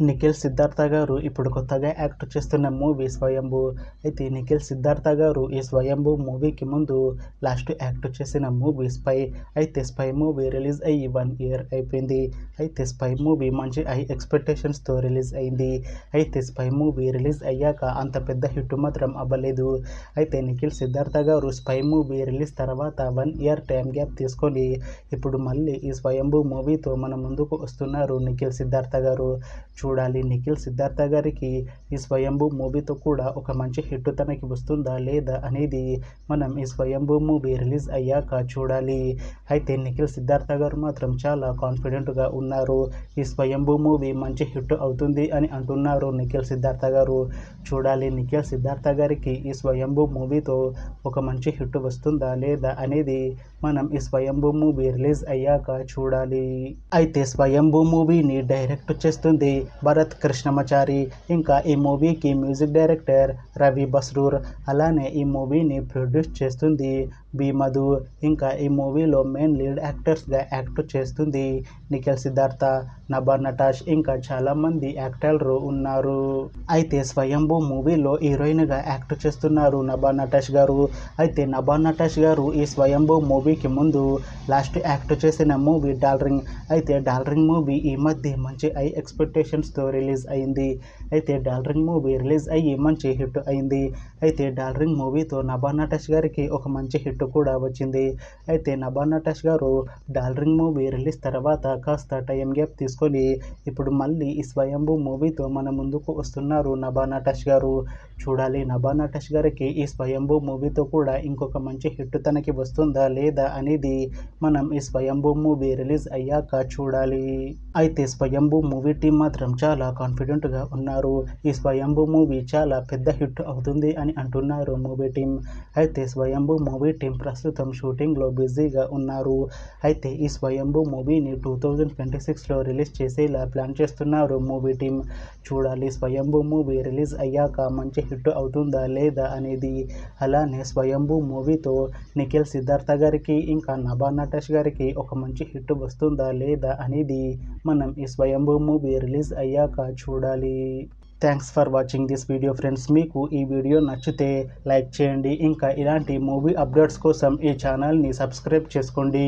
నిఖిల్ సిద్ధార్థ గారు ఇప్పుడు కొత్తగా యాక్ట్ చేస్తున్న మూవీ స్వయంభూ. అయితే నిఖిల్ సిద్ధార్థ గారు ఈ స్వయంభూ మూవీకి ముందు లాస్ట్ యాక్ట్ చేసిన మూవీ స్పై. అయితే స్పై మూవీ రిలీజ్ అయ్యి 1 year అయిపోయింది. అయితే స్పై మూవీ మంచి హై ఎక్స్పెక్టేషన్స్తో రిలీజ్ అయింది. అయితే స్పై మూవీ రిలీజ్ అయ్యాక అంత పెద్ద హిట్ మాత్రం అవ్వలేదు. అయితే నిఖిల్ సిద్ధార్థ గారు స్పై మూవీ రిలీజ్ తర్వాత 1 year టైం గ్యాప్ తీసుకొని ఇప్పుడు మళ్ళీ ఈ స్వయంభూ మూవీతో మన ముందుకు వస్తున్నారు నిఖిల్ సిద్ధార్థ గారు. చూడాలి నిఖిల్ సిద్ధార్థ గారికి ఈ స్వయంభూ మూవీతో కూడా ఒక మంచి హిట్ తనకి వస్తుందా లేదా అనేది మనం ఈ స్వయంభూ మూవీ రిలీజ్ అయ్యాక చూడాలి. అయితే నిఖిల్ సిద్ధార్థ గారు మాత్రం చాలా కాన్ఫిడెంట్గా ఉన్నారు. ఈ స్వయంభూ మూవీ మంచి హిట్ అవుతుంది అని అంటున్నారు నిఖిల్ సిద్ధార్థ గారు. చూడాలి నిఖిల్ సిద్ధార్థ గారికి ఈ స్వయంభూ మూవీతో ఒక మంచి హిట్ వస్తుందా లేదా అనేది మనం ఈ స్వయంభూ మూవీ రిలీజ్ అయ్యాక చూడాలి. అయితే స్వయంభూ మూవీని డైరెక్ట్ చేస్తుంది భరత్ కృష్ణమాచారి. ఇంకా ఈ మూవీకి మ్యూజిక్ డైరెక్టర్ రవి బస్రూర్. అలానే ఈ మూవీని ప్రొడ్యూస్ చేస్తుంది బి మధు. ఇంకా ఈ మూవీలో మెయిన్ లీడ్ యాక్టర్స్గా యాక్ట్ చేస్తుంది నిఖిల్ సిద్ధార్థ, నభా నటాష్, ఇంకా చాలామంది యాక్టర్లు ఉన్నారు. అయితే స్వయంభూ మూవీలో హీరోయిన్గా యాక్ట్ చేస్తున్నారు నభా నటాష్ గారు. అయితే నభా నటాష్ గారు ఈ స్వయంభూ మూవీకి ముందు లాస్ట్ యాక్ట్ చేసిన మూవీ డార్లింగ్. అయితే డార్లింగ్ మూవీ ఈ మధ్య మంచి హై ఎక్స్పెక్టేషన్స్తో రిలీజ్ అయింది. అయితే డార్లింగ్ మూవీ రిలీజ్ అయ్యి మంచి హిట్ అయింది. అయితే డార్లింగ్ మూవీతో నభా నటాష్ గారికి ఒక మంచి హిట్ కూడా వచ్చింది. అయితే నభా నటాష్ గారు డార్లింగ్ మూవీ రిలీజ్ తర్వాత కాస్త టైం గ్యాప్ తీసుకొని ఇప్పుడు మళ్ళీ ఈ స్వయంభూ మూవీతో మన ముందుకు వస్తున్నారు నభా నటాష్ గారు. చూడాలి నభా నటాష్ గారికి ఈ స్వయంభూ మూవీతో కూడా ఇంకొక మంచి హిట్ తనకి వస్తుందా లేదా అనేది మనం ఈ స్వయంభూ మూవీ రిలీజ్ అయ్యాక చూడాలి. అయితే స్వయంభూ మూవీ టీం మాత్రం చాలా కాన్ఫిడెంట్గా ఉన్నారు. ఈ స్వయంభూ మూవీ చాలా పెద్ద హిట్ అవుతుంది అని అంటున్నారు మూవీ టీం. అయితే స్వయంభూ మూవీ టీం ప్రస్తుతం షూటింగ్లో బిజీగా ఉన్నారు. అయితే ఈ స్వయంభూ మూవీని 2026లో రిలీజ్ చేసేలా ప్లాన్ చేస్తున్నారు మూవీ టీం. చూడాలి స్వయంభూ మూవీ రిలీజ్ అయ్యాక మంచి హిట్ అవుతుందా లేదా అనేది. అలానే స్వయంభూ మూవీతో నిఖిల్ సిద్ధార్థ గారికి ఇంకా నభా నటాష్ గారికి ఒక మంచి హిట్ వస్తుందా లేదా అనేది మనం ఈ స్వయంభూ మూవీ రిలీజ్ అయ్యాక చూడాలి. Thanks for watching this video friends. మీకు ఈ వీడియో నచ్చితే లైక్ చేయండి. ఇంకా ఇలాంటి మూవీ అప్డేట్స్ కోసం ఈ ఛానల్ని సబ్స్క్రైబ్ చేసుకోండి.